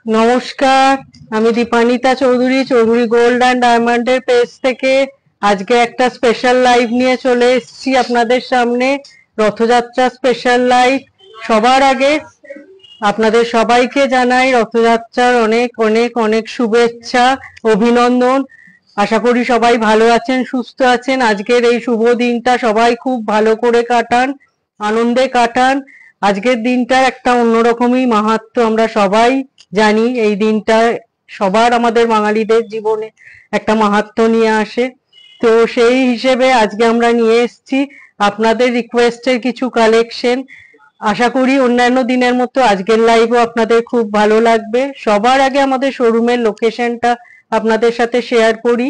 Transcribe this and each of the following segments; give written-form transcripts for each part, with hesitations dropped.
নমস্কার, আমি Dipanita Chowdhury, Chowdhury gold and ডায়মন্ডের পেজ থেকে আজকে একটা স্পেশাল লাইভ নিয়ে চলে এসেছি আপনাদের সামনে। Rath Yatra special live. সবার আগে আপনাদের সবাইকে জানাই রথযাত্রার অনেক অনেক অনেক শুভেচ্ছা, অভিনন্দন। আশা করি সবাই ভালো আছেন, সুস্থ আছেন। আজকের এই শুভ দিনটা সবাই খুব ভালো করে কাটান, আনন্দে কাটান। আজকের দিনটার একটা অন্যরকমই মাহাত্ম্য আমরা সবাই জানি। এই দিনটা সবার আমাদের বাঙালিদের জীবনে একটা মাহাত্ম্য নিয়ে আসে। তো সেই হিসেবে আজকে আমরা নিয়ে এসেছি আপনাদের রিকোয়েস্টের কিছু কালেকশন। আশা করি অন্যান্য দিনের মতো আজকের লাইভও আপনাদের খুব ভালো লাগবে। সবার আগে আমাদের শোরুমের লোকেশনটা আপনাদের সাথে শেয়ার করি।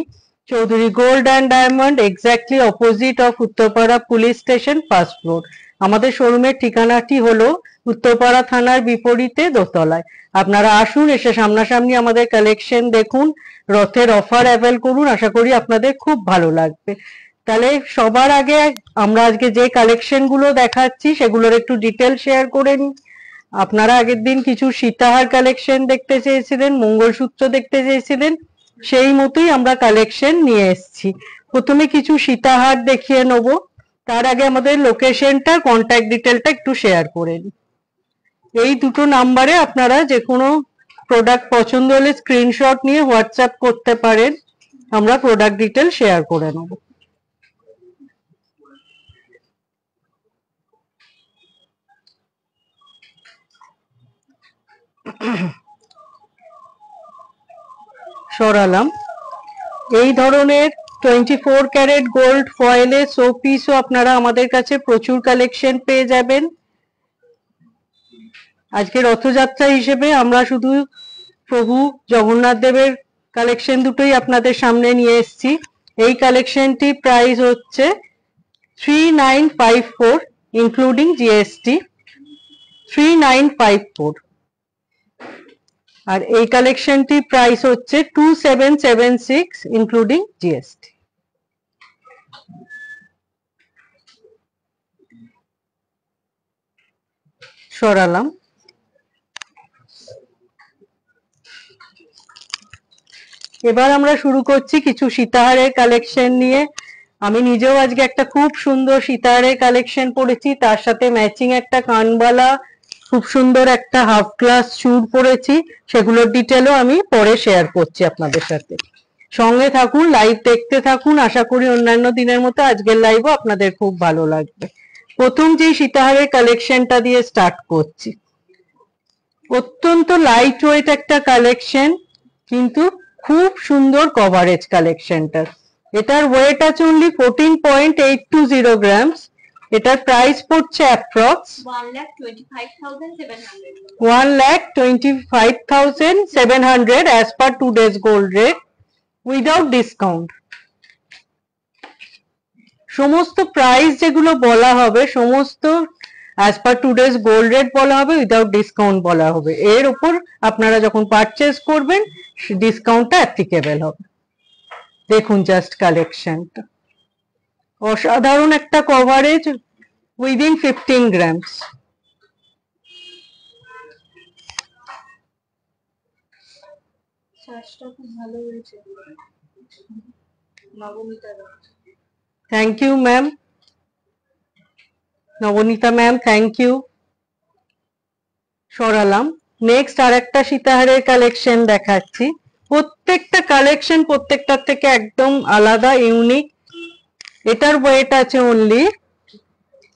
Chowdhury gold and diamond, exactly opposite of Uttarpara police station, first floor. আমাদের শোরুমের ঠিকানাটি হলো উত্তরপাড়া থানার বিপরীতে দোতলায়। আপনারা আসুন, এসে সামনাসামনি আমাদের কালেকশন দেখুন, রথের অফার অ্যাভেল করুন। আশা করি আপনাদের খুব ভালো লাগবে। তাহলে সবার আগে আমরা আজকে যে কালেকশন গুলো দেখাচ্ছি সেগুলোর একটু ডিটেল শেয়ার করে নিই। আপনারা আগের দিন কিছু সীতাহার কালেকশন দেখতে চেয়েছিলেন, মঙ্গলসূত্র দেখতে চেয়েছিলেন, সেই মতোই আমরা কালেকশন নিয়ে এসেছি। প্রথমে কিছু সীতাহার দেখিয়ে নেব, তার আগে আমাদের লোকেশনটা, কন্ট্যাক্ট ডিটেলটা একটু শেয়ার করে নিই। এই দুটো নাম্বারে আপনারা যে কোনো প্রোডাক্ট পছন্দ হলে স্ক্রিনশট নিয়ে হোয়াটসঅ্যাপ করতে পারেন, আমরা প্রোডাক্ট ডিটেল শেয়ার করে নেব। সরালাম। এই ধরনের 24 ক্যারেট গোল্ড ফয়েলে শো পিসও আপনারা আমাদের কাছে প্রচুর কালেকশন পেয়ে যাবেন। আজকে রথযাত্রা হিসেবে আমরা শুধু প্রভু জগন্নাথ দেবের কালেকশন দুটোই আপনাদের সামনে নিয়ে এসেছি। এই কালেকশনটি প্রাইস হচ্ছে 3954 ইনক্লুডিং জিএসটি, 3954। আর এই কালেকশনটি প্রাইস হচ্ছে 2776 ইনক্লুডিং জিএসটি। সরালাম। এবার আমরা শুরু করছি কিছু সীতাহারের কালেকশন নিয়ে। আমি নিজেও আজকে একটা খুব সুন্দর সীতাহারের কালেকশন পরেছি, তার সাথে ম্যাচিং একটা কানবালা, খুব সুন্দর একটা হাফ গ্লাস চূড় পরেছি। সেগুলোর ডিটেলও আমি পরে শেয়ার করছি আপনাদের সাথে। সঙ্গে থাকুন, লাইভ দেখতে থাকুন। আশা করি অন্যান্য দিনের মতো আজকের লাইভও আপনাদের খুব ভালো লাগবে। প্রথম যে সীতাহারের কালেকশনটা দিয়ে স্টার্ট করছি, অত্যন্ত লাইট ওয়েট একটা কালেকশন, কিন্তু খুব সুন্দর কভারেজ কালেকশনটা। এটার ওয়েট আছে অনলি 14.820 গ্রামস। এটার প্রাইস পড়ছে approx 1,25,700 as per today's gold rate, without discount. সমস্ত প্রাইস যেগুলো বলা হবে সমস্ত as per today's gold rate বলা হবে, উইদাউট ডিসকাউন্ট বলা হবে। এর উপর আপনারা যখন পারচেজ করবেন ডিসকাউন্টটা অ্যাপ্লিকেবল হবে। দেখুন জাস্ট কালেকশনটা, অসাধারণ একটা coverage within 15 grams. Thank you ma'am, Nabanita ma'am, thank you. সরালাম। নেক্সট আর একটা সীতাহারের কালেকশন দেখাচ্ছি। প্রত্যেকটা কালেকশন প্রত্যেকটার থেকে একদম আলাদা, ইউনিক। এটার ওয়েট আছে অনলি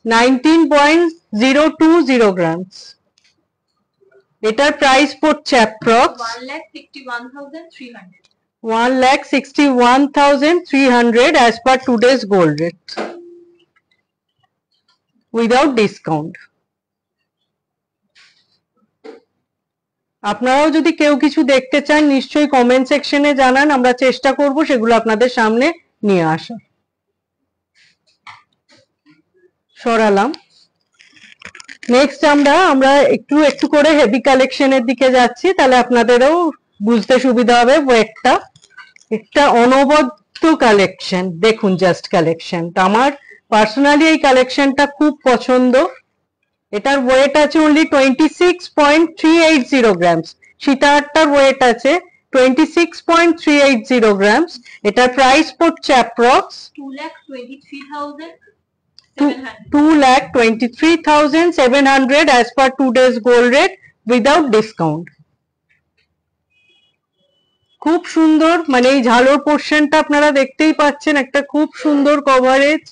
19.020 গ্রামস। এটার প্রাইস পড়ছে approx 1,61,300 as per today's gold rate, without discount. আপনারাও যদি কেউ কিছু দেখতে চান নিশ্চয়ই কমেন্ট সেকশনে জানান, আমরা চেষ্টা করব সেগুলো আপনাদের সামনে নিয়ে আসা। সরালাম। নেক্সট আমরা একটু একটু করে হেভি কালেকশনের দিকে যাচ্ছি, তাহলে আপনাদেরও বুঝতে সুবিধা হবে ওয়েটটা। একটা অনবদ্য কালেকশন, দেখুন জাস্ট কালেকশনটা। আমার পার্সোনালি এই কালেকশনটা খুব পছন্দ। এটার ওয়েট আছে অনলি 26.380 গ্রামস। সীতাহারটার ওয়েট আছে 26.380 গ্রামস। এটার প্রাইস পড়ছে approx 2,23,700 as per today's gold rate without discount। খুব সুন্দর, মানে এই ঝালোর পোর্শনটা আপনারা দেখতেই পাচ্ছেন, একটা খুব সুন্দর কভারেজ,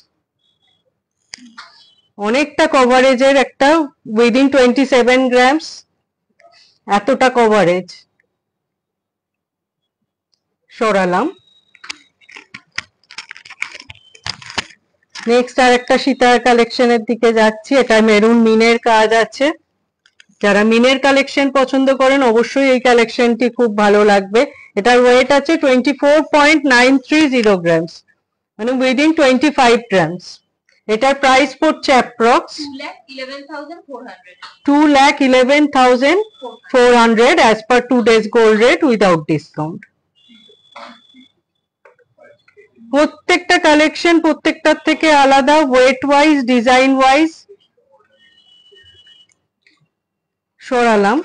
অনেকটা কভারেজের একটা উইদিন 27 গ্রামস, এতটা কভারেজ। সরালাম। নেক্সট আর একটা সীতার কালেকশনের দিকে যাচ্ছি। এটা মেরুন মিনের কাজ আছে। যারা মিনের কালেকশন পছন্দ করেন অবশ্যই এই কালেকশনটি খুব ভালো লাগবে। এটার ওয়েট আছে 24.930 গ্রামস, মানে উইদিন 25 গ্রামস। এটার প্রাইস পড়ছে approx 2,11,400 as per today's gold rate without discount। প্রত্যেকটা কালেকশন প্রত্যেকটার থেকে আলাদা, ওয়েট ওয়াইজ, ডিজাইন ওয়াইজ। সরালাম।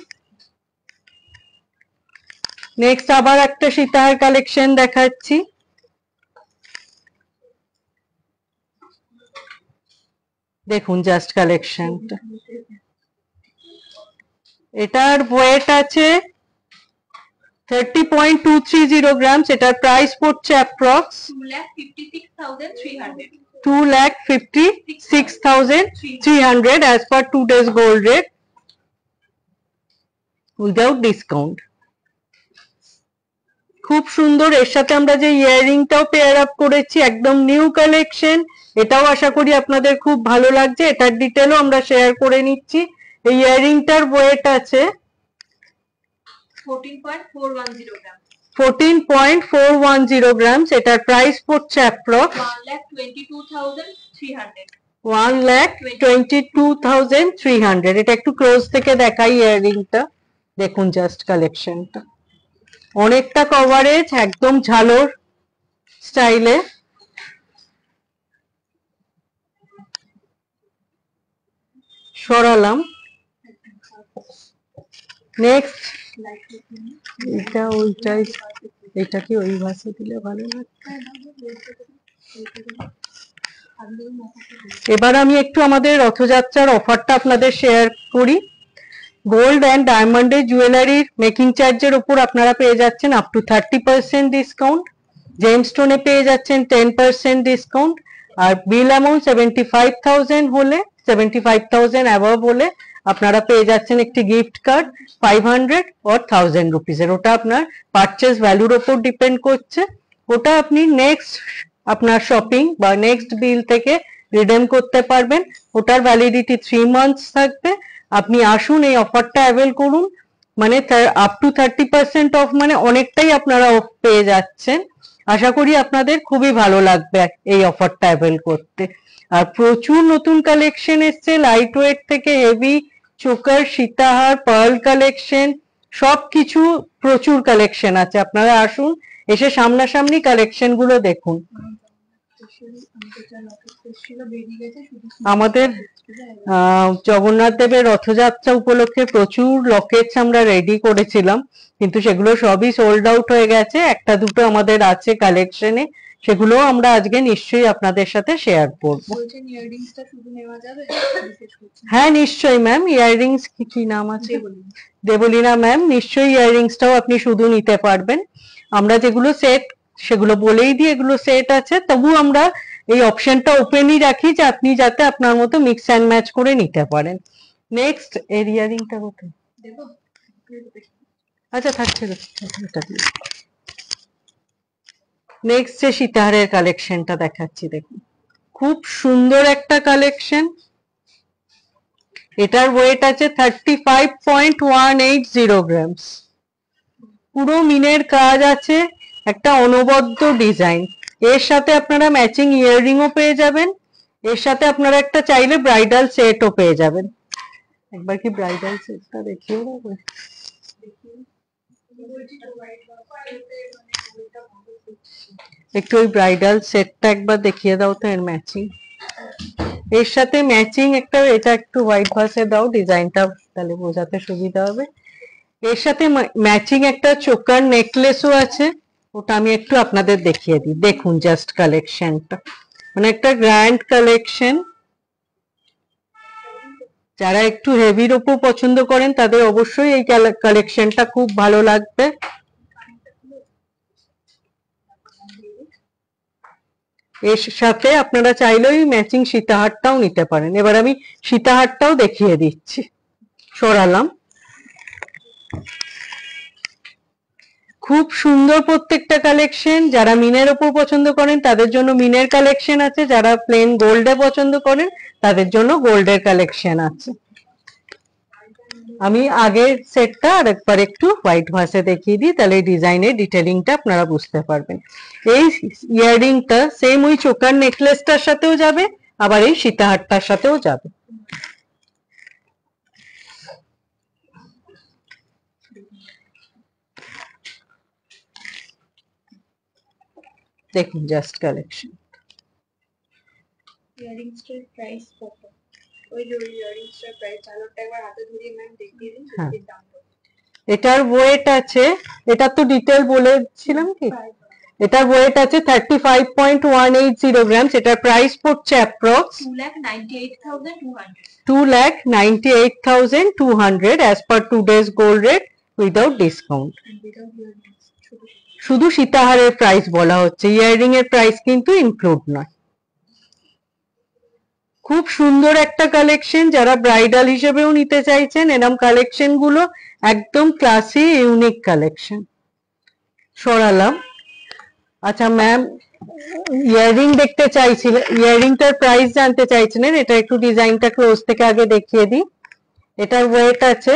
নেক্সট আবার একটা সীতাহার কালেকশন দেখাচ্ছি। দেখুন জাস্ট কালেকশনটা, এটার ওয়েট আছে 30.230 গ্রামস। এটার প্রাইস পড়ছে approx 2,56,300 as per today's gold rate without discount. খুব সুন্দর। এর সাথে আমরা যে ইয়াররিংটাও পেয়ার আপ করেছি, একদম নিউ কালেকশন। এটাও আশা করি আপনাদের খুব ভালো লাগছে। এটার ডিটেলও আমরা শেয়ার করে নিচ্ছি। এই ইয়াররিংটার ওয়েট আছে 14.410 গ্রামস। এটার প্রাইস পড়ছে অ্যাপ্রক্স 1,22,300। এটা একটু ক্লোজ থেকে দেখাই ইয়াররিংটা। দেখুন জাস্ট কালেকশনটা, অনেকটা কভারেজ, একদম ঝালোর স্টাইলে। সরালাম। নেক্সট এটা ওইটাই, এটা কি ওই ভাষা দিলে ভালো লাগবে। এবার আমি একটু আমাদের রথযাত্রার অফারটা আপনাদের শেয়ার করি। গোল্ড অ্যান্ড ডায়মন্ডের জুয়েলারির মেকিং চার্জের উপর আপনারা পেয়ে যাচ্ছেন আপ টু 30% ডিসকাউন্ট। জেমস্টোনে পেয়ে যাচ্ছেন 10% ডিসকাউন্ট। আর বিল অ্যামাউন্ট 75,000 হলে, 75,000 অ্যাবভ হলে আপনারা পেয়ে যাচ্ছেন একটি গিফট কার্ড 500 or 1000 রুপিসের। ওটা আপনার পারচেজ ভ্যালুর ওপর ডিপেন্ড করছে। ওটা আপনি নেক্সট আপনার শপিং বা নেক্সট বিল থেকে রিডেম করতে পারবেন। ওটার ভ্যালিডিটি 3 মান্থস থাকবে। আপনি আসুন, এই অফারটা অ্যাভেল করুন। মানে আপ টু 30% অফ, মানে অনেকটাই আপনারা অফ পেয়ে যাচ্ছেন। আশা করি আপনাদের খুবই ভালো লাগবে এই অফারটা অ্যাভেল করতে। আর প্রচুর নতুন কালেকশন এসছে, লাইট ওয়েট থেকে হেভি, চোকার, সীতাহার, পার্ল কালেকশন, সবকিছু প্রচুর কালেকশন আছে। আপনারা আসুন, এসে সামনাসামনি কালেকশন গুলো দেখুন। আমাদের জগন্নাথ দেবের রথযাত্রা উপলক্ষে প্রচুর লকেটস আমরা রেডি করেছিলাম, কিন্তু সেগুলো সবই সোল্ড আউট হয়ে গেছে। একটা দুটো আমাদের আছে কালেকশনে, সেগুলো আমরা আজকে নিশ্চয়ই আপনাদের সাথে শেয়ার করবো। হ্যাঁ নিশ্চয়ই ম্যাম। ইয়াররিংস কি নাম আছে? দেবলীনা ম্যাম। নিশ্চয়ই ইয়াররিংসটাও আপনি শুধু নিতে পারবেন। আমরা যেগুলো সেট সেগুলো বলেই দিই, এগুলো সেট আছে, তবু আমরা এই অপশনটা ওপেনই রাখি যে আপনি যাতে আপনার মতো মিক্স অ্যান্ড ম্যাচ করে নিতে পারেন। নেক্সট এর ইয়াররিংটা কোথায়? আচ্ছা থাকছে। নেক্সট যে সীতাহারের কালেকশনটা দেখাচ্ছি, দেখুন খুব সুন্দর একটা কালেকশন। এটার ওয়েট আছে 35.180 গ্রামস। পুরো মিনের কাজ আছে, একটা অনবদ্য ডিজাইন। এর সাথে আপনারা ম্যাচিং ইয়াররিংও পেয়ে যাবেন। এর সাথে আপনারা একটা চাইলে ব্রাইডাল সেটও পেয়ে যাবেন। একবার কি ব্রাইডাল সেটটা দেখিয়ে দেবো? একটু ওই ব্রাইডাল সেটটা একবার দেখিয়ে দাও তো, এর ম্যাচিং। এর সাথে ম্যাচিং একটা, এটা একটু হোয়াইট ভাসে দাও, ডিজাইনটা তাহলে বোঝাতে সুবিধা হবে। এর সাথে ম্যাচিং একটা চোকার নেকলেসও আছে, ওটা আমি একটু আপনাদের দেখিয়ে দিই। দেখুন জাস্ট কালেকশনটা, মানে একটা গ্র্যান্ড কালেকশন। যারা একটু হেভির ওপর পছন্দ করেন তাদের অবশ্যই এই কালেকশনটা খুব ভালো লাগবে। এর সাথে আপনারা চাইলেই ম্যাচিং সীতাহারটাও নিতে পারেন। এবার আমি সীতাহারটাও দেখিয়ে দিচ্ছি, সরালাম। খুব সুন্দর প্রত্যেকটা কালেকশন। যারা মিনের ওপর পছন্দ করেন তাদের জন্য মিনের কালেকশন আছে, যারা প্লেন গোল্ডে পছন্দ করেন তাদের জন্য গোল্ডের কালেকশন আছে। আমি আগের সেটটা আর একবার একটু হোয়াইট ভাসে দেখিয়ে দিই, তাহলে ডিজাইনের ডিটেলিংটা আপনারা বুঝতে পারবেন। এই ইয়াররিংটা সেম ওই চোকার নেকলেসটার সাথেও যাবে, আবার এই সীতাহারটার সাথেও যাবে। দেখুন জাস্ট কালেকশন। ইয়ারিংসটার প্রাইস কত? ওই যে ইয়ারিংসটার প্রাইস চালোটা একবার হাতে ধরিয়ে ম্যাম দেখিয়ে দিন এর দাম কত। এটার ওয়েট আছে, এটা তো ডিটেল বলেছিলাম কি, এটার ওয়েট আছে 35.180 গ্রামস। এটার প্রাইস পড়ছে approx 2,98,200 as per today's gold rate without discount। শুধু সীতাহারের প্রাইস বলা হচ্ছে, ইয়াররিং এর প্রাইস কিন্তু ইনক্লুড নয়। খুব সুন্দর একটা কালেকশন, যারা ব্রাইডাল হিসেবেও নিতে চাইছেন এরকম কালেকশন গুলো একদম ক্লাসি ইউনিক কালেকশন। সরালাম। আচ্ছা ম্যাম, ইয়াররিং দেখতে চাইছিলেন, ইয়াররিংটার প্রাইস জানতে চাইছিলেন, এটা একটু ডিজাইনটা ক্লোজ থেকে আগে দেখিয়ে দিই। এটার ওয়েট আছে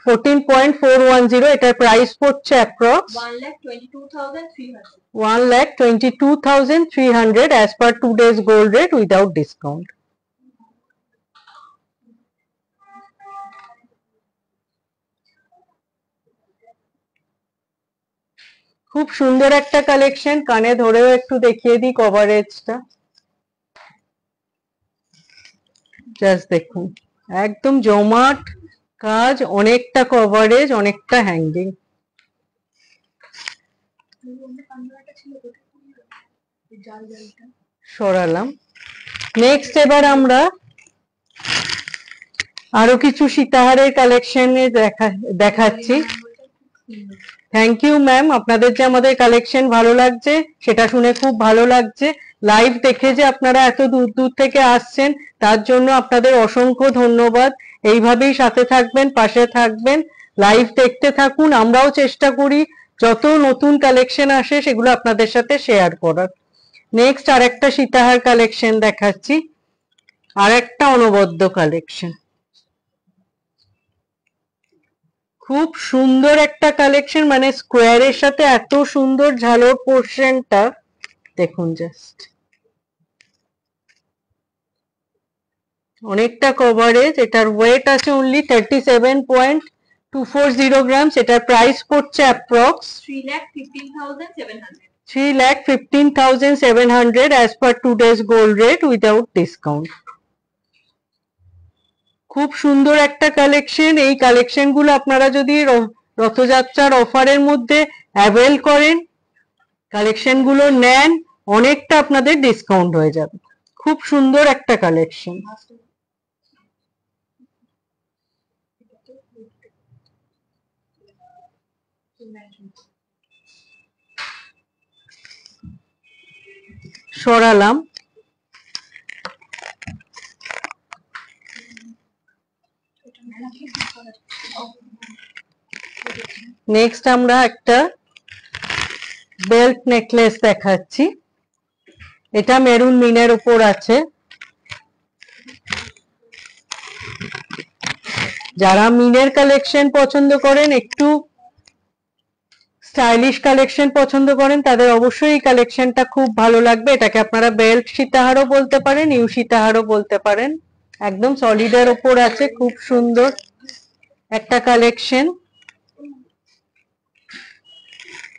14.410। এটার প্রাইস পড়ছে approx 1,22,300 as per today's gold rate without discount। খুব সুন্দর একটা কালেকশন, কানে ধরেও একটু দেখিয়ে দিই কভারেজটা। জাস্ট দেখুন, একদম জমাট কাজ, অনেকটা কভারেজ, অনেকটা হ্যাঙ্গিং। সরালাম। নেক্সট এবার আমরা আরো কিছু সীতাহারের কালেকশনে দেখাচ্ছি। থ্যাংক ইউ ম্যাম, আপনাদের যে আমাদের কালেকশন ভালো লাগছে সেটা শুনে খুব ভালো লাগছে। লাইভ দেখে যে আপনারা এত দূর দূর থেকে আসছেন তার জন্য আপনাদের অসংখ্য ধন্যবাদ। এইভাবেই সাথে থাকবেন, পাশে থাকবেন, লাইভ দেখতে থাকুন। আমরাও চেষ্টা করি যত নতুন কালেকশন আসে সেগুলো আপনাদের সাথে শেয়ার করার। নেক্সট আরেকটা সীতাহার কালেকশন দেখাচ্ছি, আরেকটা অনবদ্য কালেকশন। খুব সুন্দর একটা কালেকশন, মানে স্কোয়ারের সাথে এত সুন্দর ঝালর পোর্শনটা দেখুন জাস্ট। অনেকটা কভারেজ। এটার ওয়েট আছে অনলি 37.240 গ্রামস। এটার প্রাইস পড়ছে approx 3,15,700 as per today's gold rate without discount। খুব সুন্দর একটা কালেকশন। এই কালেকশন গুলো আপনারা যদি রথযাত্রার অফারের মধ্যে অ্যাভেল করেন, কালেকশন গুলো নেন, অনেকটা আপনাদের ডিসকাউন্ট হয়ে যাবে। খুব সুন্দর একটা কালেকশন। সরালাম। নেক্সট আমরা একটা বেল্ট নেকলেস দেখাচ্ছি। এটা মেরুন মিনের উপর আছে। যারা মিনের কালেকশন পছন্দ করেন, একটু স্টাইলিশ কালেকশন পছন্দ করেন, তাদের অবশ্যই এই কালেকশনটা খুব ভালো লাগবে। এটাকে আপনারা বেল্ট সীতাহারও বলতে পারেন, ইউ সীতাহারও বলতে পারেন। একদম সলিডের উপর আছে, খুব সুন্দর একটা কালেকশন।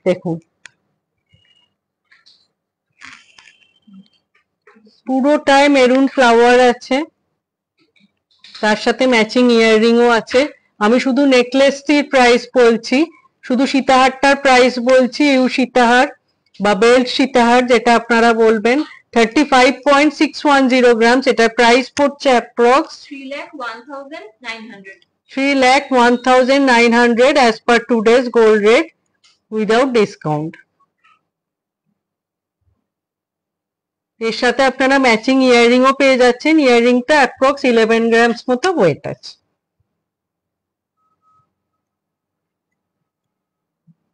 দেখুন পুরোটায় মেরুন ফ্লাওয়ার আছে, তার সাথে ম্যাচিং ইয়াররিংও আছে। আমি শুধু নেকলেসটির প্রাইস বলছি, শুধু সীতাহারটার প্রাইস বলছি। ইউ সীতাহার বা বেল্ট সীতাহার যেটা আপনারা বলবেন, 35.610 গ্রামস। এটার প্রাইস পড়ছে approx 3,01,900। 3,01,900 as per today's gold rate without discount। এর সাথে আপনারা ম্যাচিং ইয়াররিংও পেয়ে যাচ্ছেন। ইয়াররিংটা অ্যাপ্রক্স 11 গ্রামস মতো ওয়েট আছে।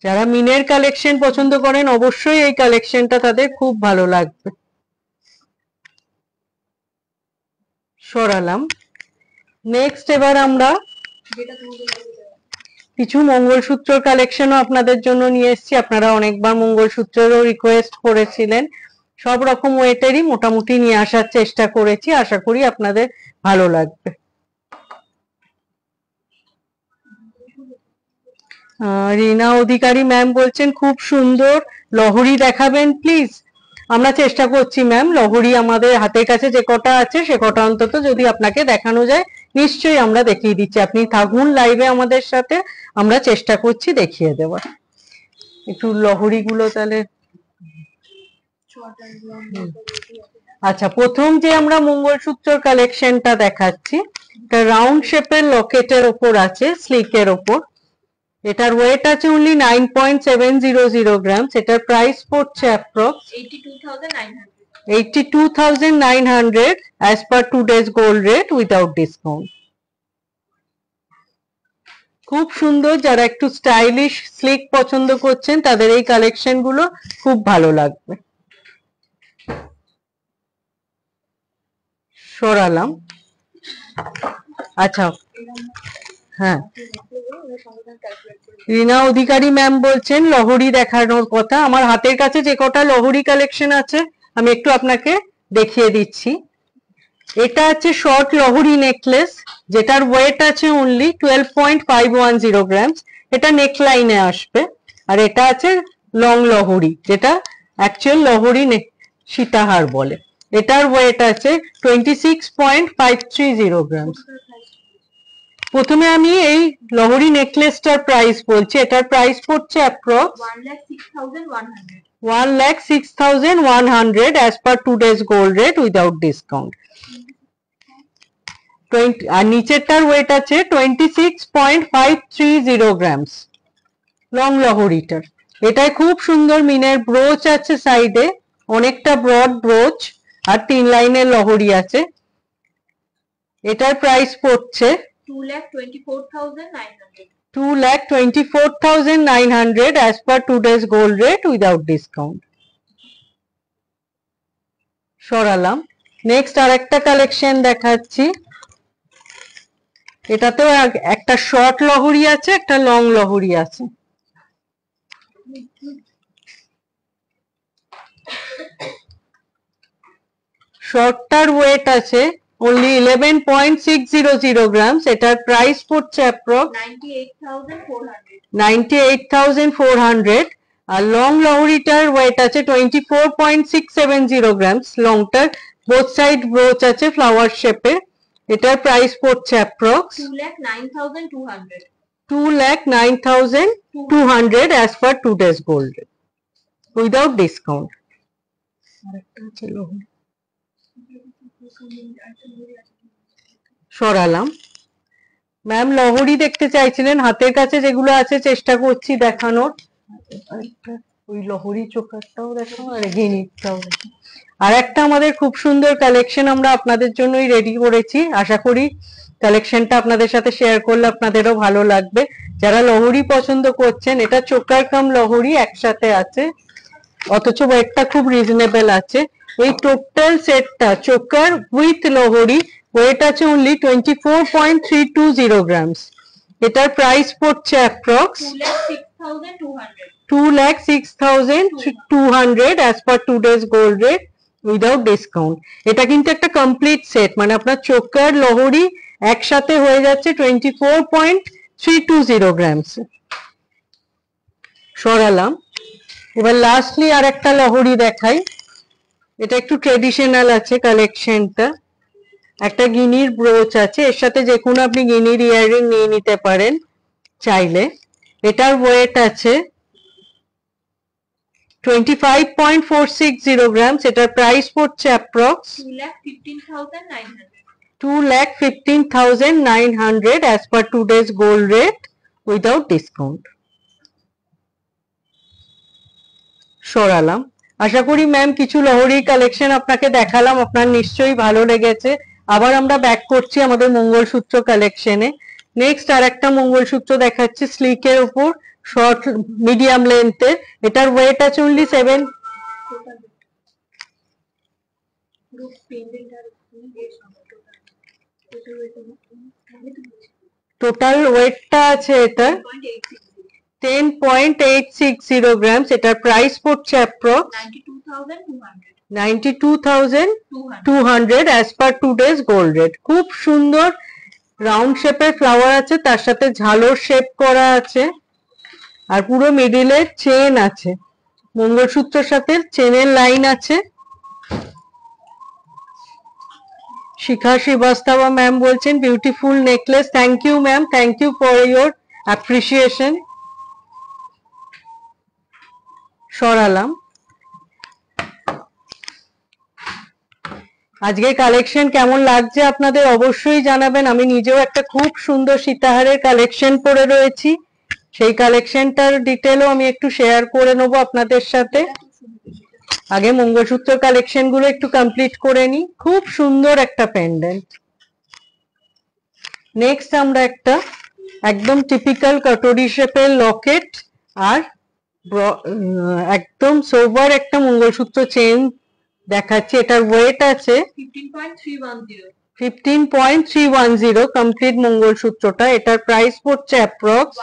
যারা মিনের কালেকশন পছন্দ করেন অবশ্যই এই কালেকশনটা তাদের খুব ভালো লাগবে। সরালাম। নেক্সট এবার আমরা কিছু মঙ্গলসূত্র কালেকশনও আপনাদের জন্য নিয়ে এসেছি। আপনারা অনেকবার মঙ্গলসূত্রেরও রিকোয়েস্ট করেছিলেন। সব রকম ওয়েটেরই মোটামুটি নিয়ে আসার চেষ্টা করেছি, আশা করি আপনাদের ভালো লাগবে। রিনা অধিকারী ম্যাম বলছেন খুব সুন্দর, লহরি দেখাবেন প্লিজ। আমরা চেষ্টা করছি ম্যাম, লহরি আমাদের হাতের কাছে যে কটা আছে সে কটা অন্তত যদি আপনাকে দেখানো যায় নিশ্চয়ই আমরা দেখিয়ে দিচ্ছি। আপনি থাকুন লাইভে আমাদের সাথে, আমরা চেষ্টা করছি দেখিয়ে দেওয়ার। একটু লহরি গুলো তাহলে। আচ্ছা, প্রথম যে আমরা মঙ্গলসূত্র কালেকশনটা দেখাচ্ছি, এটা রাউন্ড শেপের লকেটের ওপর আছে, স্লিকের ওপর। এটার ওয়েট আছে only 9.700 গ্রামস। এটার প্রাইস পড়ছে approx 82,900 as per today's gold rate without discount। খুব সুন্দর, যারা একটু স্টাইলিশ স্লিক পছন্দ করছেন তাদের এই কালেকশন গুলো খুব ভালো লাগবে। সরালাম। আচ্ছা, হ্যাঁ, রিনা অধিকারী ম্যাম বলছেন লহরি দেখানোর কথা। আমার হাতের কাছে যে কটা লহরি কালেকশন আছে আমি একটু আপনাকে দেখিয়ে দিচ্ছি। এটা আছে শর্ট লহরি নেকলেস, যেটার ওয়েট আছে অনলি 12.510 গ্রামস। এটা নেকলাইনে আসবে। আর এটা আছে লং লহরি, যেটা অ্যাকচুয়াল লহরি সীতাহার বলে। এটার ওয়েট আছে 26.530 গ্রামস। প্রথমে আমি এই লহরি নেকলেসটার প্রাইস বলছি। এটার প্রাইস পড়ছে approx 1,06,100 as per today's gold rate without discount। আর নিচেরটার ওয়েট আছে 26.530 গ্রামস লং লহরিটার। এটাই খুব সুন্দর মিনের ব্রোচ আছে সাইডে, অনেকটা ব্রড ব্রোচ, আর 3 লাইনের লহরি আছে। এটার প্রাইস পড়ছে 2,24,900 as per today's gold rate without discount। সরালাম। নেক্সট আরেকটা কালেকশন দেখাচ্ছি। এটাতেও একটা শর্ট লহরি আছে, একটা লং লহরি আছে। শর্টটার ওয়েট আছে only 11.600 গ্রামস। এটার প্রাইস পড়ছে অ্যাপ্রক্স 98,400। আর লং লহরিটার ওয়েট আছে 24.670 গ্রামস। লংটার বোথ সাইড ব্রোচ আছে ফ্লাওয়ার শেপে। এটার প্রাইস পড়ছে approx 2,09,200 as per today's gold rate without discount। সরালাম। ম্যাম লহরি দেখতে চাইছিলেন, হাতের কাছে যেগুলো আছে চেষ্টা করছি দেখানোর। ওই লহরি চোকারটাও দেখো, আর ঘিনিটাও দেখো। আর একটা আমাদের খুব সুন্দর কালেকশন আমরা আপনাদের জন্যই রেডি করেছি। আশা করি কালেকশনটা আপনাদের সাথে শেয়ার করলে আপনাদেরও ভালো লাগবে। যারা লহরি পছন্দ করছেন, এটা চোকার কাম লহরি একসাথে আছে, অথচ ওয়েটটা খুব রিজনেবল আছে। এই টোটাল সেটটা চোকার উইথ লহরি ওয়েট আছে only 24.320 গ্রামস। এটার প্রাইস পড়ছে approx 2,06,200 as per today's gold rate without discount। এটা কিন্তু একটা কমপ্লিট সেট, মানে আপনার চোকার লহরি একসাথে হয়ে যাচ্ছে 24.320 গ্রামস। সরালাম। এবার লাস্টলি আর একটা লহরি দেখাই। এটা একটু ট্রেডিশনাল আছে কালেকশনটা। একটা গিনির ব্রোচ আছে, এর সাথে যে কোনো আপনি গিনির ইয়াররিং নিয়ে নিতে পারেন চাইলে। এটার ওয়েট আছে 25.460 গ্রামস। এটার প্রাইস পড়ছে approx 2,15,900 as per today's gold rate without discount. সরালাম। আশা করি ম্যাম কিছু লহরি কালেকশন আপনাকে দেখালাম, আপনার নিশ্চয়ই ভালো লেগেছে। আবার আমরা ব্যাক করছি আমাদের মঙ্গলসূত্র কালেকশনে। নেক্সট আর একটা মঙ্গলসূত্র দেখাচ্ছি স্লিকের উপর, শর্ট মিডিয়াম লেন্থের। এটার ওয়েট আছে অনলি 7। টোটাল ওয়েটটা আছে এটা 10.860 গ্রামস। এটার প্রাইস পড়ছে approx 92,200 as per today's gold rate. খুব সুন্দর রাউন্ড শেপের ফ্লাওয়ার আছে, তার সাথে ঝালর শেপ করা আছে, আর পুরো মিডিলে চেন আছে, মঙ্গলসূত্রের সাথে চেনের লাইন আছে। শিখা শ্রীবাস্তবা ম্যাম বলছেন beautiful necklace. Thank you ma'am, thank you for your appreciation. সরালাম। আজকে কালেকশন কেমন লাগছে আপনাদের অবশ্যই জানাবেন। আমি নিজেও একটা খুব সুন্দর সীতাহারের কালেকশন পরে রয়েছি, সেই কালেকশনটার ডিটেলও আমি একটু শেয়ার করে নেবো আপনাদের সাথে। আগে মঙ্গলসূত্র কালেকশন গুলো একটু কমপ্লিট করে নি। খুব সুন্দর একটা পেন্ডেন্ট। নেক্সট আমরা একটা একদম টিপিক্যাল কাটরি শেপের লকেট আর একদম সোবার একটা মঙ্গলসূত্র চেন দেখাচ্ছি। এটার ওয়েট আছে 15.310 কমপ্লিট মঙ্গলসূত্রটা। এটার প্রাইস পড়ছে approx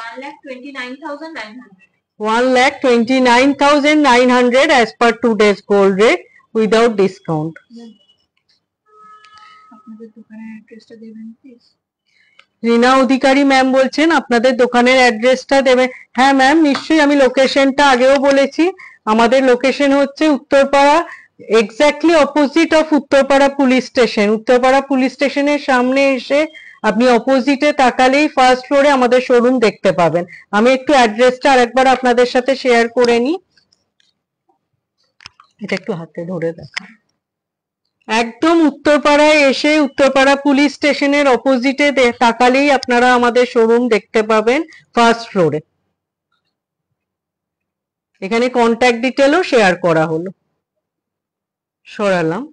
1,29,900 as per today's gold rate without discount. রিনা অধিকারী ম্যাম বলছেন আপনাদের দোকানের অ্যাড্রেসটা দেবেন। হ্যাঁ ম্যাম নিশ্চয়ই, আমি লোকেশনটা আগেও বলেছি। আমাদের লোকেশন হচ্ছে Uttarpara, exactly opposite of Uttarpara police station. Uttarpara police স্টেশনের সামনে এসে আপনি অপোজিটে তাকালেই ফার্স্ট ফ্লোরে আমাদের শোরুম দেখতে পাবেন। আমি একটু অ্যাড্রেসটা আরেকবার আপনাদের সাথে শেয়ার করে নিই। এটা একটু হাতে ধরে দেখা। একদম উত্তরপাড়ায় এসে উত্তরপাড়া পুলিশ স্টেশনের অপোজিটে তাকালেই আপনারা আমাদের শোরুম দেখতে পাবেন ফার্স্ট ফ্লোরে। এখানে কন্ট্যাক্ট ডিটেলও শেয়ার করা হলো। সরালাম।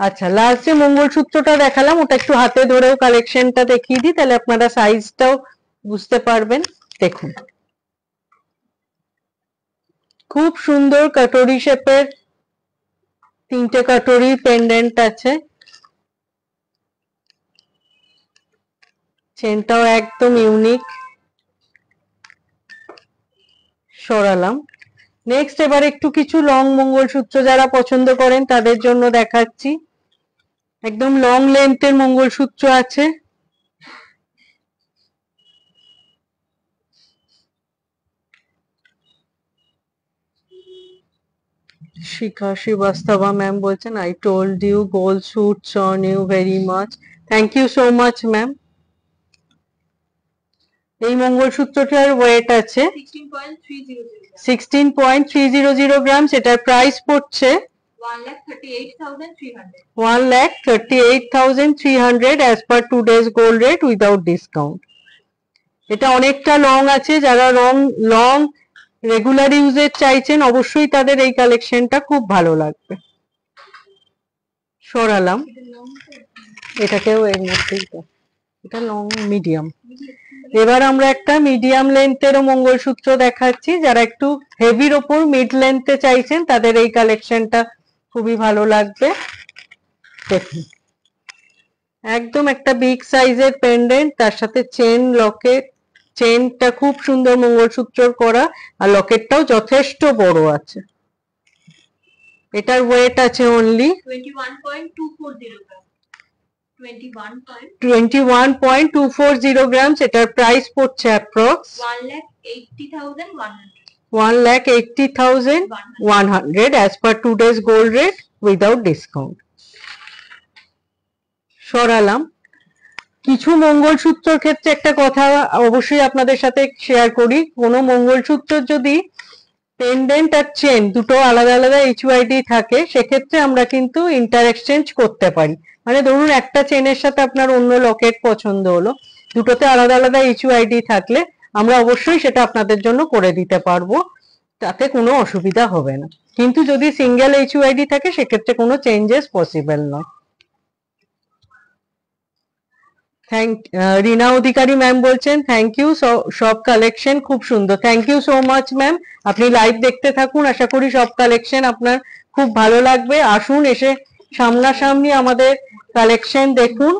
আচ্ছা, লাস্ট যে মঙ্গলসূত্রটা দেখালাম ওটা একটু হাতে ধরেও কালেকশনটা দেখিয়ে দিই, তাহলে আপনারা সাইজটাও বুঝতে পারবেন। দেখুন খুব সুন্দর কাটরি শেপের তিনটে কাটরি পেন্ডেন্ট আছে। চেনটাও একদম ইউনিক। সরালাম। নেক্সট এবার একটু কিছু লং মঙ্গলসূত্র যারা পছন্দ করেন তাদের জন্য দেখাচ্ছি। একদম লং লেন্থের মঙ্গলসূত্র আছে। শিখা শ্রীবাস্তবা ম্যাম বলছেন I told you gold suits on you very much. Thank you so much ma'am. এই মঙ্গলসূত্রটার ওয়েট আছে 16.300 গ্রামস। এটার প্রাইস পড়ছে 1,38,300 as per today's gold rate without discount. এটা অনেকটা লং আছে, যারা লং রেগুলার ইউজের চাইছেন অবশ্যই তাদের এই কালেকশনটা খুব ভালো লাগবে। সরালাম। এটাকেও এর মধ্যেই, এটা লং মিডিয়াম। এবার আমরা একটা মিডিয়াম লেন্থেরও মঙ্গলসূত্র দেখাচ্ছি। যারা একটু হেভির ওপর মিড লেন্থে চাইছেন তাদের এই কালেকশনটা খুবই ভালো লাগবে। দেখুন একদম একটা বিগ সাইজের পেন্ডেন্ট, তার সাথে চেন লকেট। চেনটা খুব সুন্দর মঙ্গলসূত্র করা, আর লকেটটাও যথেষ্ট বড় আছে। এটার ওয়েট আছে অনলি 21.240 গ্রামস। এটার প্রাইস পড়ছে approx 1,80,100 as per today's gold rate without discount. সরালাম। কিছু মঙ্গলসূত্রের ক্ষেত্রে একটা কথা অবশ্যই আপনাদের সাথে শেয়ার করি, কোনো মঙ্গলসূত্র যদি পেন্ডেন্ট আর চেন দুটো আলাদা আলাদা এইচইউআইডি থাকে, সেক্ষেত্রে আমরা কিন্তু ইন্টার এক্সচেঞ্জ করতে পারি। মানে ধরুন একটা চেনের সাথে আপনার অন্য লকেট পছন্দ হলো, দুটোতে আলাদা আলাদা এইচইউআইডি থাকলে আমরা অবশ্যই সেটা আপনাদের জন্য করে দিতে পারবো, তাতে কোনো অসুবিধা হবে না। কিন্তু যদি সিঙ্গেল এইচইউআইডি থাকে সেক্ষেত্রে কোনো চেঞ্জেস পসিবল নয়। রিনা অধিকারী ম্যাম বলছেন থ্যাংক ইউ, সব কালেকশন খুব সুন্দর। Thank you so much ma'am, আপনি লাইভ দেখতে থাকুন, আশা করি সব কালেকশন আপনার খুব ভালো লাগবে। আসুন এসে সামনাসামনি আমাদের কালেকশন দেখুন।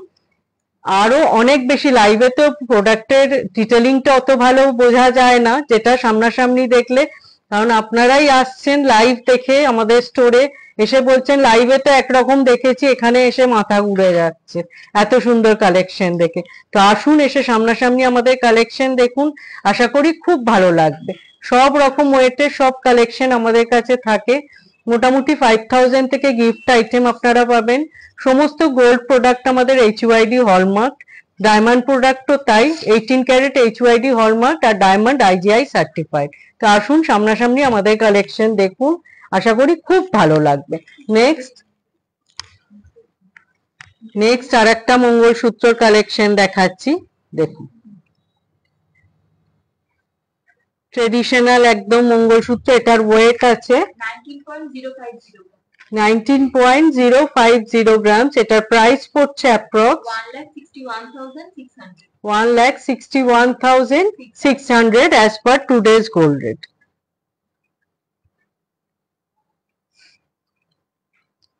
আরো অনেক বেশি, লাইভে তো প্রোডাক্টের ডিটেলিংটা অত ভালো বোঝা যায় না যেটা সামনাসামনি দেখলে, কারণ আপনারাই আসছেন লাইভ দেখে আমাদের স্টোরে, এসে বলছেন লাইভে তো একরকম দেখেছি, এখানে এসে মাথা ঘুরে যাচ্ছে এত সুন্দর কালেকশন দেখে। তো আসুন এসে সামনাসামনি আমাদের কালেকশন দেখুন, আশা করি খুব ভালো লাগবে। সব রকম ওয়েটের সব কালেকশন আমাদের কাছে থাকে। মোটামুটি 5000 থেকে গিফট আইটেম আপনারা পাবেন। সমস্ত গোল্ড প্রোডাক্ট আমাদের এইচইউআইডি হলমার্ক, ডায়মন্ড প্রোডাক্টও তাই, 18 ক্যারেট এইচইউআইডি হলমার্ক আর ডায়মন্ড আইজিআই সার্টিফাইড। তো আসুন সামনাসামনি আমাদের কালেকশন দেখুন, আশা করি খুব ভালো লাগবে। নেক্সট আর একটা মঙ্গলসূত্র কালেকশন দেখাচ্ছি, দেখুন ট্রেডিশনাল একদম মঙ্গলসূত্র, এটার ওয়েট আছে 19.050 গ্রাম, এটার প্রাইস পড়ছে approx 1,61,600 as per today's gold rate।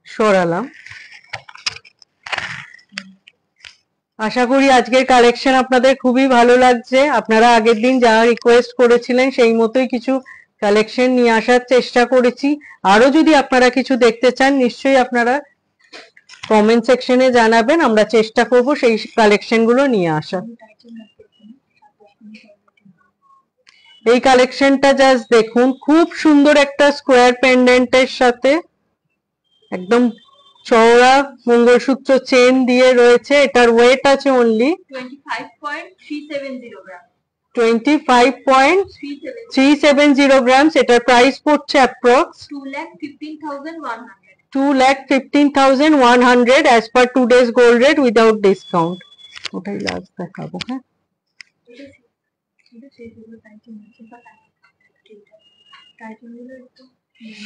সরালাম। আশা করি আজকের কালেকশন আপনাদের খুবই ভালো লাগছে। আপনারা আগের দিন যা রিকোয়েস্ট করেছিলেন সেই মতোই কিছু কালেকশন নিয়ে আসার চেষ্টা করেছি। আরো যদি আপনারা কিছু দেখতে চান নিশ্চয়ই আপনারা কমেন্ট সেকশনে জানাবেন, আমরা চেষ্টা করব সেই কালেকশন গুলো নিয়ে আসা। এই কালেকশনটা জাস্ট দেখুন, খুব সুন্দর একটা স্কোয়ার পেন্ডেন্টের সাথে একদম চওড়া মঙ্গলসূত্র চেন দিয়ে রয়েছে। এটার ওয়েট আছে অনলি 25.370 গ্রাম। এটার প্রাইস পড়ছে approx 2,15,100 as per today's gold rate without discount। ওটাই লাস্ট দেখাবো। হ্যাঁ,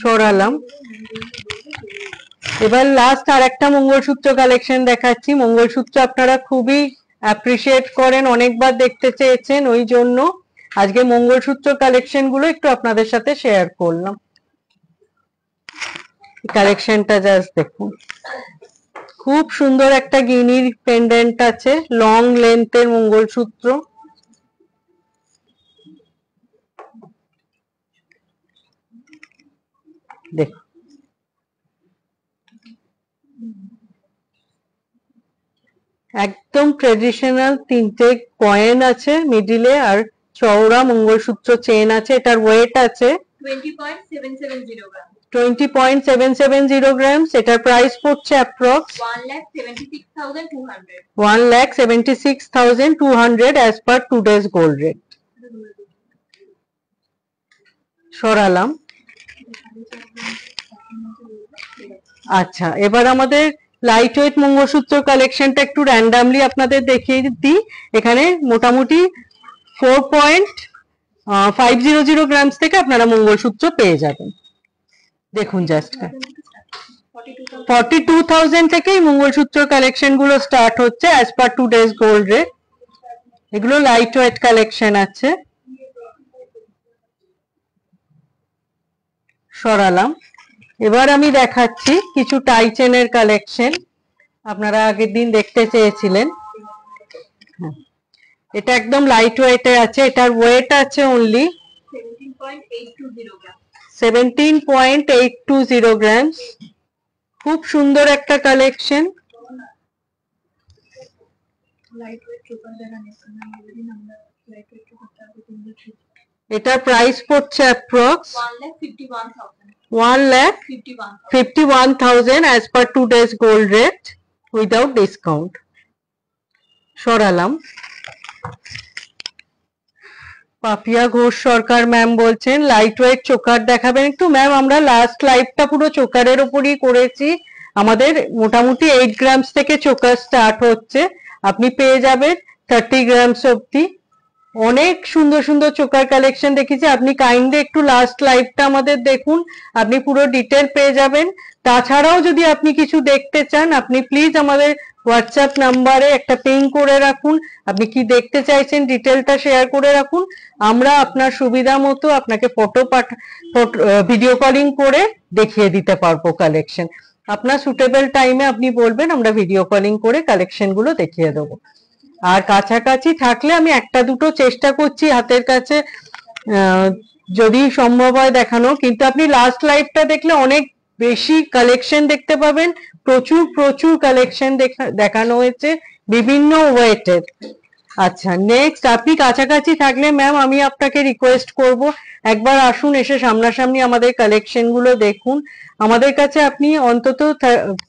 সরালাম। এবার লাস্ট আর একটা মঙ্গলসূত্র কালেকশন দেখাচ্ছি। মঙ্গলসূত্র আপনারা খুবই অ্যাপ্রিসিয়েট করেন, অনেকবার দেখতে চেয়েছেন, ওই জন্য আজকে মঙ্গলসূত্র কালেকশন গুলো একটু আপনাদের সাথে শেয়ার করলাম। কালেকশনটা জাস্ট দেখুন, খুব সুন্দর একটা গিনির পেন্ডেন্ট আছে, লং লেন্থের মঙ্গলসূত্র। দেখুন একদম ট্রেডিশনাল, তিনটে কয়েন আছে মিডিলে আর চওড়া মঙ্গলসূত্র চেন আছে। এটার ওয়েট আছে 20.770 গ্রাম। এটার প্রাইস পড়ছে approx 1,76,200 as per today's gold rate। সরালাম। আচ্ছা, এবার আমাদের লাইট ওয়েট মঙ্গলসূত্র কালেকশনটা একটু র্যান্ডামলি আপনাদের দেখিয়ে দিই। এখানে মোটামুটি 4.500 গ্রামস থেকে আপনারা মঙ্গলসূত্র পেয়ে যাবেন। দেখুন জাস্ট 42,000 থেকেই মঙ্গলসূত্র কালেকশন গুলো স্টার্ট হচ্ছে as per today's gold rate। এগুলো লাইট ওয়েট কালেকশন আছে। সরালাম। এবার আমি দেখাচ্ছি কিছু টাই চেনের কালেকশন, আপনারা আগের দিন দেখতে চেয়েছিলেন। এটা একদম লাইট ওয়েটে আছে। এটার ওয়েট আছে অনলি 17.820 গ্রাম। খুব সুন্দর একটা কালেকশন। এটার প্রাইস পড়ছে approx 1,51,000 as per today's gold rate without discount. সরালাম। পাপিয়া ঘোষ সরকার ম্যাম বলছেন লাইট ওয়েট চোকার দেখাবেন একটু। ম্যাম আমরা লাস্ট লাইভটা পুরো চোকারের উপরই করেছি, আমাদের মোটামুটি 8 গ্রামস থেকে চোকার স্টার্ট হচ্ছে, আপনি পেয়ে যাবেন 30 গ্রামস অব্দি। অনেক সুন্দর সুন্দর চোকার কালেকশন দেখেছি, আপনি কাইন্ডলি একটু লাস্ট লাইভটা আমাদের দেখুন, আপনি পুরো ডিটেল পেয়ে যাবেন। তাছাড়াও যদি আপনি কিছু দেখতে চান আপনি প্লিজ আমাদের হোয়াটসঅ্যাপ নাম্বারে একটা পিং করে রাখুন, আপনি কি দেখতে চাইছেন ডিটেলটা শেয়ার করে রাখুন, আমরা আপনার সুবিধা মতো আপনাকে ভিডিও কলিং করে দেখিয়ে দিতে পারবো কালেকশন। আপনার সুটেবল টাইমে আপনি বলবেন, আমরা ভিডিও কলিং করে কালেকশন গুলো দেখিয়ে দেবো। আর কাছাকাছি থাকলে আমি একটা দুটো চেষ্টা করছি হাতের কাছে যদি সম্ভব হয় দেখানো, কিন্তু আপনি লাস্ট লাইভটা দেখলে অনেক বেশি কালেকশন দেখতে পাবেন, প্রচুর প্রচুর কালেকশন দেখানো হয়েছে বিভিন্ন ওয়েটের। আচ্ছা নেক্সট, আপনি কাছাকাছি থাকলে ম্যাম আমি আপনাকে রিকোয়েস্ট করব একবার আসুন, এসে সামনাসামনি আমাদের কালেকশন গুলো দেখুন। আমাদের কাছে আপনি অন্তত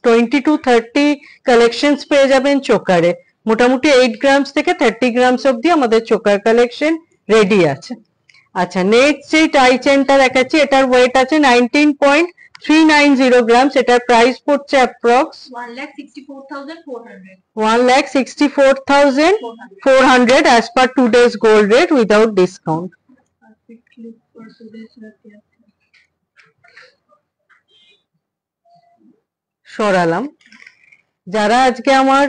20 to 30 কালেকশনস পেয়ে যাবেন চোকারে, মোটামুটি 8 গ্রামস থেকে 30 গ্রামস অব্দি আমাদের চোকার কালেকশন রেডি আছে। আচ্ছা নেক্সট যে টাই চেনটা দেখাচ্ছি, এটার ওয়েট আছে 19.390 গ্রামস, এটার প্রাইস পড়ছে approx 1,64,400 as per today's gold rate without discount. সরালাম। যারা আজকে আমার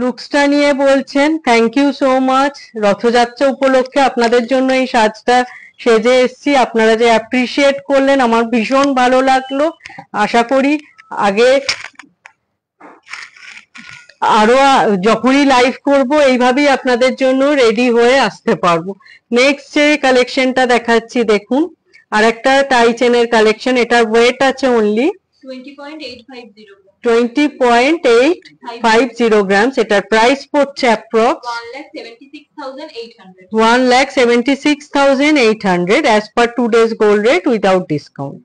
লুকসটা নিয়ে বলছেন thank you so much, Rath Yatra উপলক্ষে আপনাদের জন্য এই সাজটা সেজে এসেছি, আপনারা যে অ্যাপ্রিসিয়েট করলেন আমার ভীষণ ভালো লাগলো। আশা করি আগে আরো যখনই লাইভ করব এইভাবেই আপনাদের জন্য রেডি হয়ে আসতে পারবো। নেক্সট যে কালেকশনটা দেখাচ্ছি দেখুন, আর একটা টাই চেনের কালেকশন, এটার ওয়েট আছে অনলি 20.850 গ্রামস, এটার প্রাইস পড়ছে approx 1,76,800 as per today's gold rate without discount.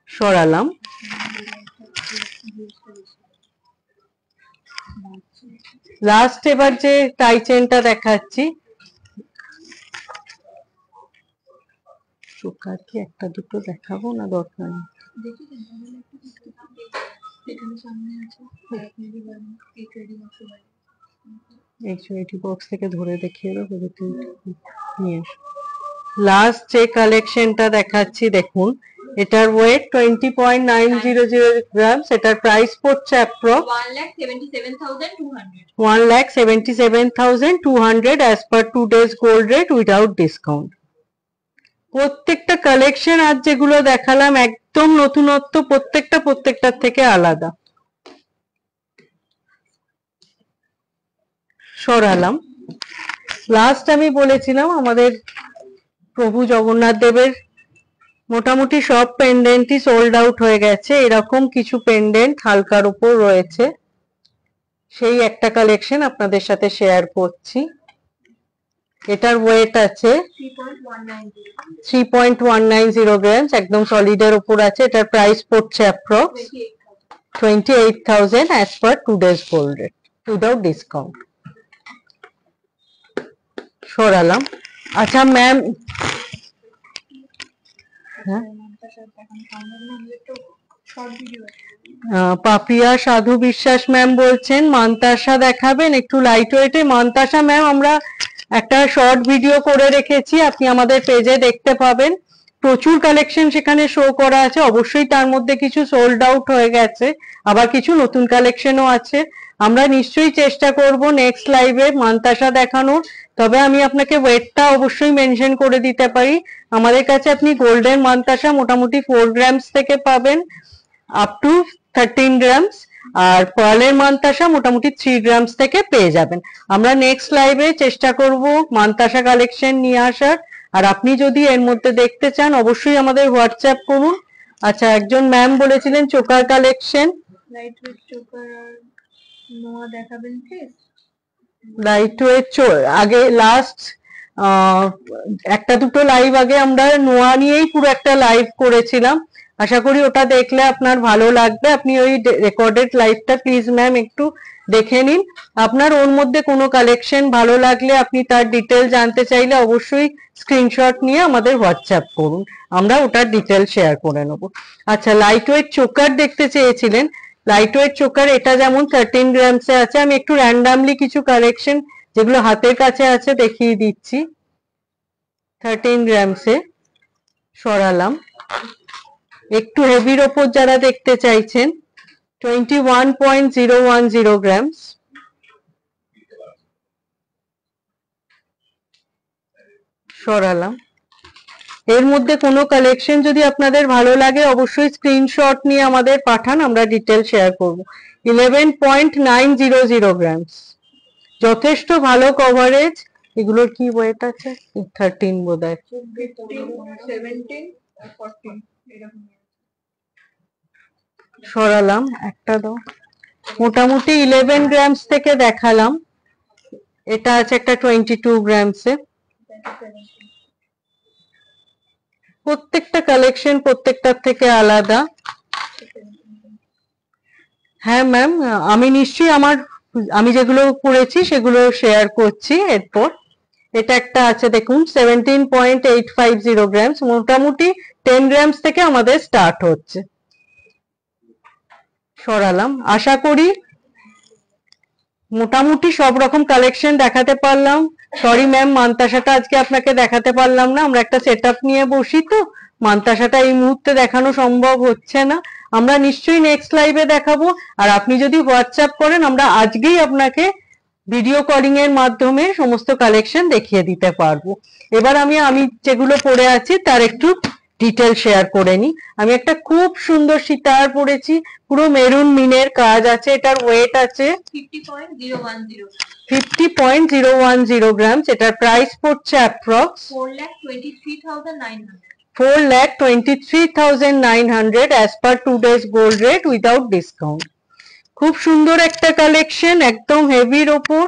সরালাম। লাস্ট এবার যে টাই চেনটা দেখাচ্ছি, চোকার কি একটা দুটো দেখাবো না দরকার নেই, বক্স থেকে ধরে দেখিয়ে দেবো নিয়ে। লাস্ট যে কালেকশনটা দেখাচ্ছি দেখুন, এটার ওয়েট 20.900 গ্রামস, এটার প্রাইস পড়ছে approx 1,77,200 as per today's gold rate without discount. প্রত্যেকটা কালেকশন আজ যেগুলো দেখালাম একদম নতুনত্ব, প্রত্যেকটার থেকে আলাদা। সরালাম। লাস্ট আমি বলেছিলাম আমাদের প্রভু জগন্নাথ দেবের মোটামুটি সব পেন্ডেন্টই সোল্ড আউট হয়ে গেছে, এরকম কিছু পেন্ডেন্ট হালকার উপর রয়েছে, সেই একটা কালেকশন আপনাদের সাথে শেয়ার করছি। এটার ওয়েট আছে 3.190 গ্রামস, একদম সলিডের উপর আছে, এটার প্রাইস পড়ছে approx 28,000 as per today's gold rate without discount. সরালাম। আচ্ছা ম্যাম, পাপিয়া সাধু বিশ্বাস ম্যাম বলছেন মান্তাসা দেখাবেন একটু লাইট ওয়েটে। মান্তাসা ম্যাম আমরা একটা শর্ট ভিডিও করে রেখেছি, আপনি আমাদের পেজে দেখতে পাবেন, প্রচুর কালেকশন সেখানে শো করা আছে, অবশ্যই তার মধ্যে কিছু সোল্ড আউট হয়ে গেছে, আবার কিছু নতুন কালেকশনও আছে। আমরা নিশ্চয়ই চেষ্টা করব নেক্সট লাইভে মান্তাসা দেখানোর, তবে আমি আপনাকে ওয়েটটা অবশ্যই মেনশন করে দিতে পারি, আমাদের কাছে আপনি গোল্ডেন মান্তাসা মোটামুটি 4 গ্রামস থেকে পাবেন আপ টু 13 গ্রামস, আর পার্লের মান্তাসা মোটামুটি 3 গ্রামস থেকে পেয়ে যাবেন। আমরা নেক্সট লাইভে চেষ্টা করব মান্তাসা কালেকশন নিয়ে আসার, আর আপনি যদি এর মধ্যে দেখতে চান অবশ্যই আমাদের হোয়াটসঅ্যাপ করুন। আচ্ছা একজন ম্যাম বলেছিলেন choker collection, light weight choker আর নোয়া দেখাবেন প্লিজ। লাইট ওয়েট আগে লাস্ট একটা দুটো লাইভ আগে আমরা নোয়া নিয়েই পুরো একটা লাইভ করেছিলাম, আশা করি ওটা দেখলে আপনার ভালো লাগবে। আপনি ওই রেকর্ডেড লাইভটা প্লিজ ম্যাম একটু দেখে নিন। আপনার ওর মধ্যে কোনো কালেকশন ভালো লাগলে, আপনি তার ডিটেল জানতে চাইলে অবশ্যই স্ক্রিনশট নিয়ে আমাদের হোয়াটসঅ্যাপ করুন, আমরা ওটার ডিটেল শেয়ার করে নেব। আচ্ছা, লাইট ওয়েট চোকার দেখতে চেয়েছিলেন। লাইট ওয়েট চোকার এটা যেমন 13 গ্রামসে আছে, আমি একটু র্যান্ডামলি কিছু কালেকশন যেগুলো হাতের কাছে আছে দেখিয়ে দিচ্ছি। 13 গ্রামসে সরালাম। একটু হেভির ওপর যারা দেখতে চাইছেন 21.010 গ্রামস, সরালাম। এর মধ্যে কোনো কালেকশন যদি আপনাদের ভালো লাগে অবশ্যই স্ক্রিনশট নিয়ে আমাদের পাঠান, আমরা ডিটেল শেয়ার করব। 11.900 গ্রামস, যথেষ্ট ভালো কভারেজ। এগুলোর কি ওয়েট আছে? 13 বোধহয়। 17 আর 14 এরকম। সরালাম, একটা দাও। মোটামুটি 11 গ্রামস থেকে দেখালাম। এটা আছে একটা 22 গ্রামসে। প্রত্যেকটা কালেকশন প্রত্যেকটার থেকে আলাদা। হ্যাঁ ম্যাম, আমি নিশ্চয়ই আমি যেগুলো করেছি সেগুলো শেয়ার করছি এরপর। এটা একটা আছে দেখুন 17.850 গ্রামস, মোটামুটি 10 গ্রামস থেকে আমাদের স্টার্ট হচ্ছে। সরালাম। আশা করি মোটামুটি সব রকম কালেকশন দেখাতে পারলাম। সরি ম্যাম, মান্তাসাটা আজকে আপনাকে দেখাতে পারলাম না, আমরা একটা সেটআপ নিয়ে বসি, তো মান্তাসাটা এই মুহূর্তে দেখানো সম্ভব হচ্ছে না। আমরা নিশ্চয়ই নেক্সট লাইভে দেখাবো। আর আপনি যদি হোয়াটসঅ্যাপ করেন আমরা আজকেই আপনাকে ভিডিও কলিং এর মাধ্যমে সমস্ত কালেকশন দেখিয়ে দিতে পারবো। এবার আমি যেগুলো পরে আছি তার একটু ডিটেল শেয়ার করে নি। আমি একটা খুব সুন্দর সীতাহার পরেছি, পুরো মেরুন মিনের কাজ আছে। এটার ওয়েট আছে 50.010 গ্রামস। এটার প্রাইস পড়ছে approx 4,23,900 as per today's gold rate without discount. খুব সুন্দর একটা কালেকশন, একদম হেভির ওপর।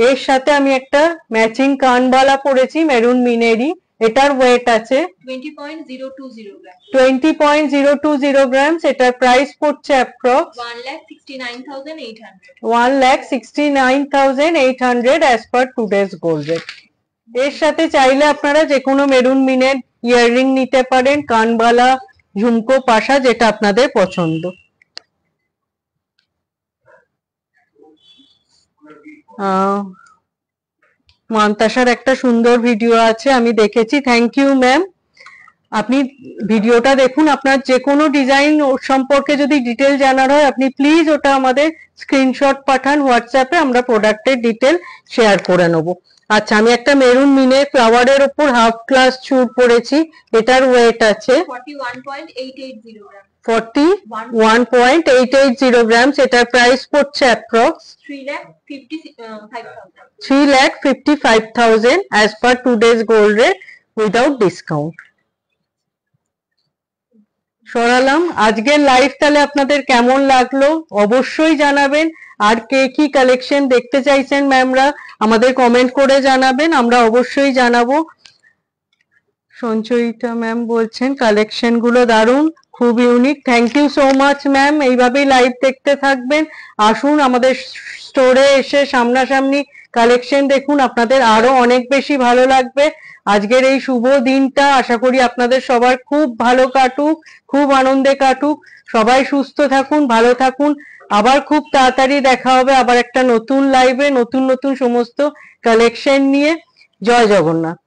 এর সাথে আমি একটা ম্যাচিং কানবালা পরেছি মেরুন মিনেরই। এটার ওয়েট আছে 20.020 গ্রামস। এটার প্রাইস পড়ছে approx 1,69,800 as per today's gold rate. এর সাথে চাইলে আপনারা যে কোনো মেরুন মিনের ইয়াররিং নিতে পারেন, কানবালা, ঝুমকো, পাশা, যেটা আপনাদের পছন্দ। মান্তাসার একটা সুন্দর ভিডিও আছে, আমি দেখেছি। থ্যাংক ইউ ম্যাম, আপনি ভিডিওটা দেখুন। আপনার যে কোনো ডিজাইন সম্পর্কে যদি ডিটেল জানার হয় আপনি প্লিজ ওটা আমাদের স্ক্রিনশট পাঠান হোয়াটসঅ্যাপে, আমরা প্রোডাক্টের ডিটেল শেয়ার করে নেব। আচ্ছা, আমি একটা মেরুন মিনের ফ্লাওয়ারের উপর হাফ গ্লাস চুড় পরেছি। এটার ওয়েট আছে 41.880 গ্রামস। এটার প্রাইস পড়ছে approx 3,55,000 as per today's gold rate without discount. সরালাম। আজকের লাইভ তাহলে আপনাদের কেমন লাগলো অবশ্যই জানাবেন। আর কে কি কালেকশন দেখতে চাইছেন ম্যামরা আমাদের কমেন্ট করে জানাবেন, আমরা অবশ্যই জানাবো। সঞ্চয়িতা ম্যাম বলছেন কালেকশন গুলো দারুণ, খুব unique. Thank you so much ma'am, এইভাবেই লাইভ দেখতে থাকবেন। আসুন আমাদের স্টোরে এসে সামনাসামনি কালেকশন দেখুন, আপনাদের আরো অনেক বেশি ভালো লাগবে। আজকের এই শুভ দিনটা আশা করি আপনাদের সবার খুব ভালো কাটুক, খুব আনন্দে কাটুক। সবাই সুস্থ থাকুন, ভালো থাকুন। আবার খুব তাড়াতাড়ি দেখা হবে আবার একটা নতুন লাইভে, নতুন নতুন সমস্ত কালেকশন নিয়ে। জয় জগন্নাথ।